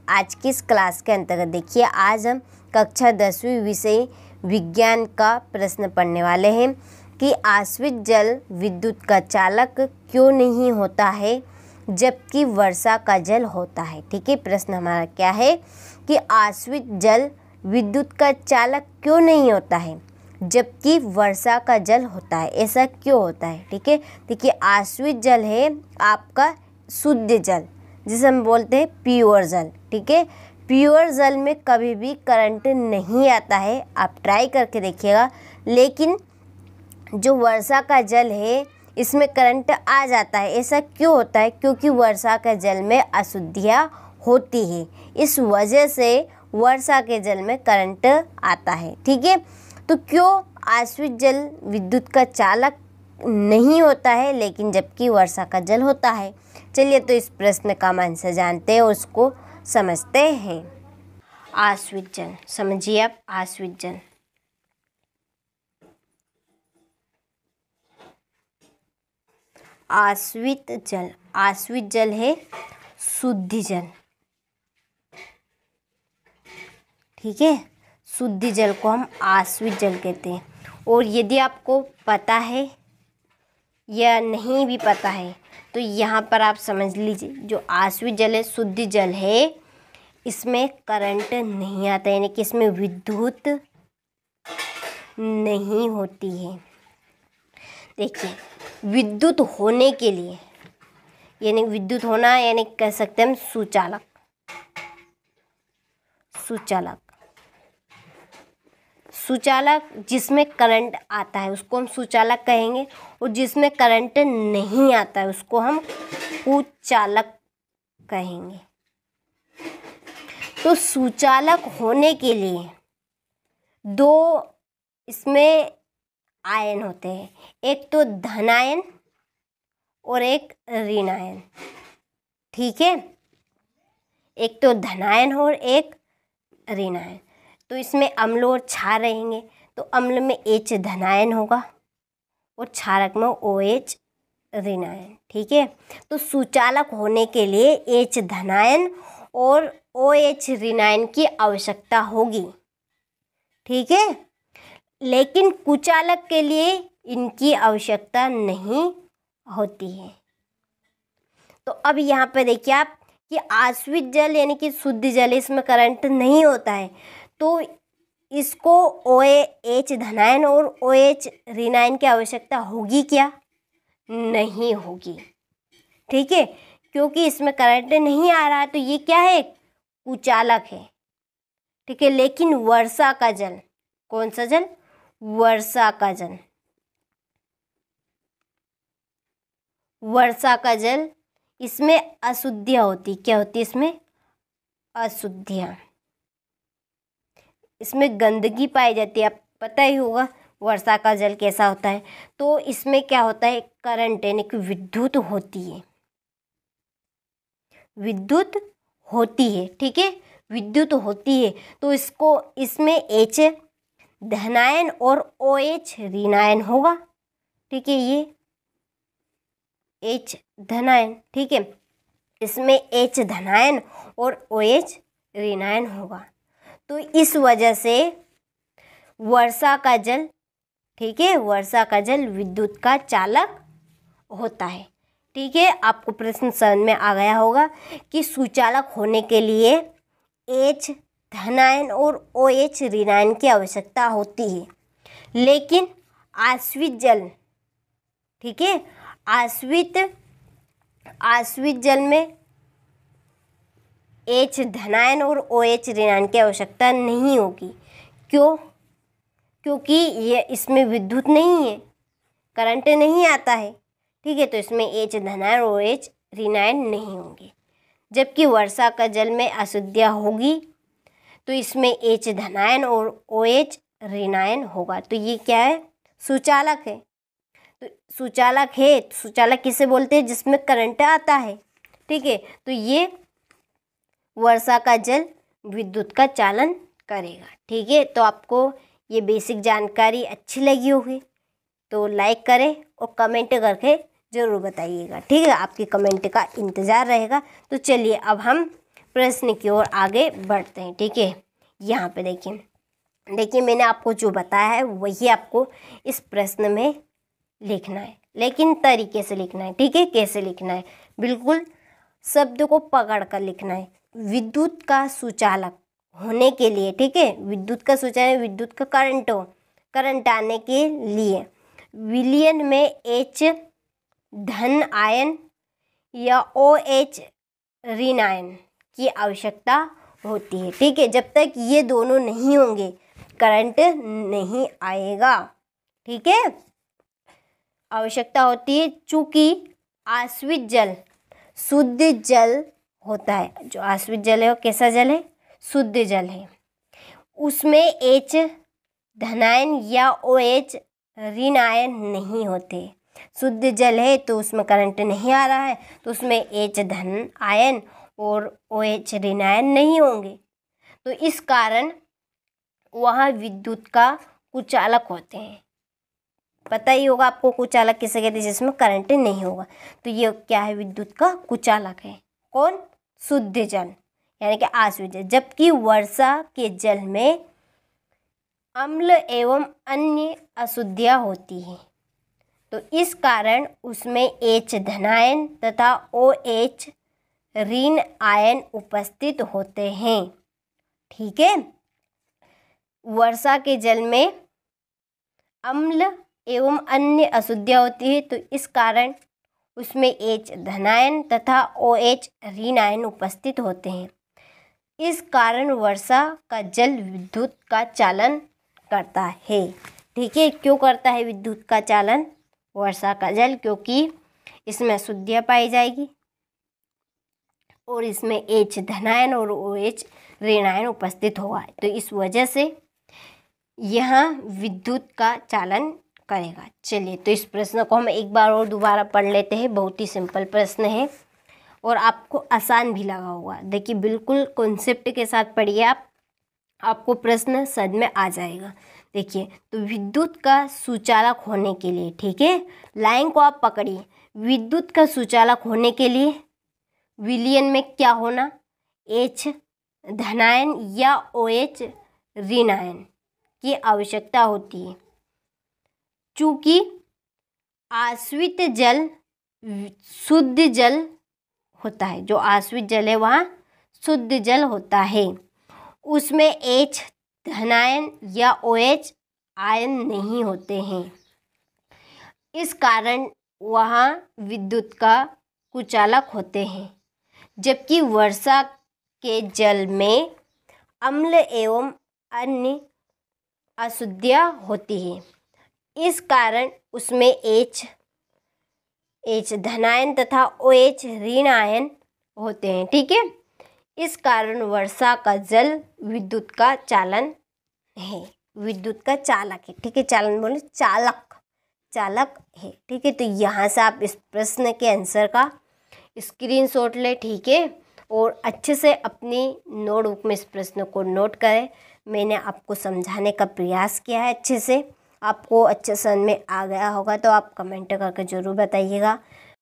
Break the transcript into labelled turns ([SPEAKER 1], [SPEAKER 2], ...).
[SPEAKER 1] आज की इस क्लास के अंतर्गत देखिए, आज हम कक्षा 10वीं विषय विज्ञान का प्रश्न पढ़ने वाले हैं कि आश्रित जल विद्युत का चालक क्यों नहीं होता है जबकि वर्षा का जल होता है। ठीक है, प्रश्न हमारा क्या है कि आश्रित जल विद्युत का चालक क्यों नहीं होता है जबकि वर्षा का जल होता है, ऐसा क्यों होता है। ठीक है, देखिए आश्रित जल है आपका शुद्ध जल, जिसे हम बोलते हैं प्योर जल। ठीक है, प्योर जल में कभी भी करंट नहीं आता है, आप ट्राई करके देखिएगा। लेकिन जो वर्षा का जल है इसमें करंट आ जाता है, ऐसा क्यों होता है? क्योंकि वर्षा के जल में अशुद्धियाँ होती है, इस वजह से वर्षा के जल में करंट आता है। ठीक है, तो क्यों आश्रित जल विद्युत का चालक नहीं होता है लेकिन जबकि वर्षा का जल होता है। चलिए तो इस प्रश्न का आंसर जानते हैं और उसको समझते हैं। आश्रित जल, समझिए आप। आश्रित जल, आश्रित जल, आश्रित जल है शुद्ध जल। ठीक है, शुद्ध जल को हम आश्रित जल कहते हैं। और यदि आपको पता है या नहीं भी पता है तो यहाँ पर आप समझ लीजिए, जो आश्रित जल है शुद्ध जल है, इसमें करंट नहीं आता, यानी कि इसमें विद्युत नहीं होती है। देखिए, विद्युत होने के लिए, यानी विद्युत होना यानी कह सकते हैं हम सुचालक, सुचालक, सुचालक जिसमें करंट आता है उसको हम सुचालक कहेंगे, और जिसमें करंट नहीं आता है उसको हम कुचालक कहेंगे। तो सुचालक होने के लिए दो इसमें आयन होते हैं, एक तो धनायन और एक ऋणायन। ठीक है, एक तो धनायन और एक ऋणायन। तो इसमें अम्ल और क्षार रहेंगे, तो अम्ल में H धनायन होगा और क्षारक में OH ऋणायन। ठीक है, तो सुचालक होने के लिए H धनायन और OH ऋणायन की आवश्यकता होगी। ठीक है, लेकिन कुचालक के लिए इनकी आवश्यकता नहीं होती है। तो अब यहाँ पे देखिए आप कि आश्रित जल यानी कि शुद्ध जल, इसमें करंट नहीं होता है, तो इसको OH धनायन और OH ऋणायन की आवश्यकता होगी क्या? नहीं होगी। ठीक है, क्योंकि इसमें करंट नहीं आ रहा है, तो ये क्या है? कुचालक है। ठीक है, लेकिन वर्षा का जल, कौन सा जल? वर्षा का जल, वर्षा का जल, इसमें अशुद्धियाँ होती। क्या होती है इसमें? अशुद्धियाँ, इसमें गंदगी पाई जाती है। आप पता ही होगा वर्षा का जल कैसा होता है। तो इसमें क्या होता है? करंट यानी कि विद्युत होती है, विद्युत होती है। ठीक है, विद्युत होती है, तो इसको इसमें H धनायन और OH ऋणायन होगा। ठीक है, ये H धनायन, ठीक है, इसमें H धनायन और OH ऋणायन होगा। तो इस वजह से वर्षा का जल, ठीक है, वर्षा का जल विद्युत का चालक होता है। ठीक है, आपको प्रश्न समझ में आ गया होगा कि सुचालक होने के लिए H धनायन और OH ऋणायन की आवश्यकता होती है, लेकिन आश्रित जल, ठीक है, आश्रित जल में H धनायन और OH ऋणायन की आवश्यकता नहीं होगी। क्यों? क्योंकि ये इसमें विद्युत नहीं है, करंट नहीं आता है। ठीक है, तो इसमें H धनायन और OH ऋणायन नहीं होंगे। जबकि वर्षा का जल में अशुद्धियाँ होगी तो इसमें H धनायन और OH ऋणायन होगा। तो ये क्या है? सुचालक है। तो सुचालक है, सुचालक किसे बोलते हैं? जिसमें करंट आता है। ठीक है, तो ये वर्षा का जल विद्युत का चालन करेगा। ठीक है, तो आपको ये बेसिक जानकारी अच्छी लगी होगी तो लाइक करें और कमेंट करके ज़रूर बताइएगा। ठीक है, आपके कमेंट का इंतज़ार रहेगा। तो चलिए अब हम प्रश्न की ओर आगे बढ़ते हैं। ठीक है, यहाँ पे देखिए मैंने आपको जो बताया है वही आपको इस प्रश्न में लिखना है, लेकिन तरीके से लिखना है। ठीक है, कैसे लिखना है, बिल्कुल शब्द को पकड़ कर लिखना है। विद्युत का सुचालक होने के लिए, ठीक है, विद्युत का सुचालक, विद्युत का करंट आने के लिए विलयन में H धन आयन या OH ऋण आयन की आवश्यकता होती है। ठीक है, जब तक ये दोनों नहीं होंगे करंट नहीं आएगा। ठीक है, आवश्यकता होती है, चूँकि आश्रित जल शुद्ध जल होता है। जो आश्रित जल है वो कैसा जल है, शुद्ध जल है। उसमें H धनायन या OH ऋण आयन नहीं होते। शुद्ध जल है तो उसमें करंट नहीं आ रहा है, तो उसमें H धन आयन और OH ऋण आयन नहीं होंगे। तो इस कारण वहाँ विद्युत का कुचालक होते हैं। पता ही होगा आपको कुचालक किसे कहते हैं, जिसमें करंट नहीं होगा। तो ये क्या है, विद्युत का कुचालक है। कौन, शुद्ध जल यानी कि आश्रित जल। जबकि वर्षा के जल में अम्ल एवं अन्य अशुद्धियाँ होती हैं, तो इस कारण उसमें H धनायन तथा OH ऋण आयन उपस्थित होते हैं। ठीक है, वर्षा के जल में अम्ल एवं अन्य अशुद्धियाँ होती है, तो इस कारण उसमें H धनायन तथा OH ऋण आयन उपस्थित होते हैं। इस कारण वर्षा का जल विद्युत का चालन करता है। ठीक है, क्यों करता है विद्युत का चालन वर्षा का जल, क्योंकि इसमें अशुद्धियाँ पाई जाएगी और इसमें H धनायन और OH ऋण आयन उपस्थित होगा, तो इस वजह से यहाँ विद्युत का चालन करेगा। चलिए, तो इस प्रश्न को हम एक बार और दोबारा पढ़ लेते हैं। बहुत ही सिंपल प्रश्न है और आपको आसान भी लगा होगा। देखिए, बिल्कुल कॉन्सेप्ट के साथ पढ़िए आप, आपको प्रश्न समझ में आ जाएगा। देखिए, तो विद्युत का सुचालक होने के लिए, ठीक है, लाइन को आप पकड़िए। विद्युत का सुचालक होने के लिए विलयन में क्या होना, H धनायन या OH ऋण आयन की आवश्यकता होती है। चूँकि आश्रित जल शुद्ध जल होता है, जो आश्रित जल है वहाँ शुद्ध जल होता है, उसमें H धनायन या OH आयन नहीं होते हैं। इस कारण वहाँ विद्युत का कुचालक होते हैं। जबकि वर्षा के जल में अम्ल एवं अन्य अशुद्धियाँ होती हैं, इस कारण उसमें H धनायन तथा OH ऋण आयन होते हैं। ठीक है, इस कारण वर्षा का जल विद्युत का चालन है, विद्युत का चालक है। ठीक है, चालन बोले चालक है। ठीक है, तो यहाँ से आप इस प्रश्न के आंसर का स्क्रीनशॉट ले। ठीक है, और अच्छे से अपनी नोटबुक में इस प्रश्न को नोट करें। मैंने आपको समझाने का प्रयास किया है अच्छे से, आपको अच्छे समझ में आ गया होगा तो आप कमेंट करके ज़रूर बताइएगा।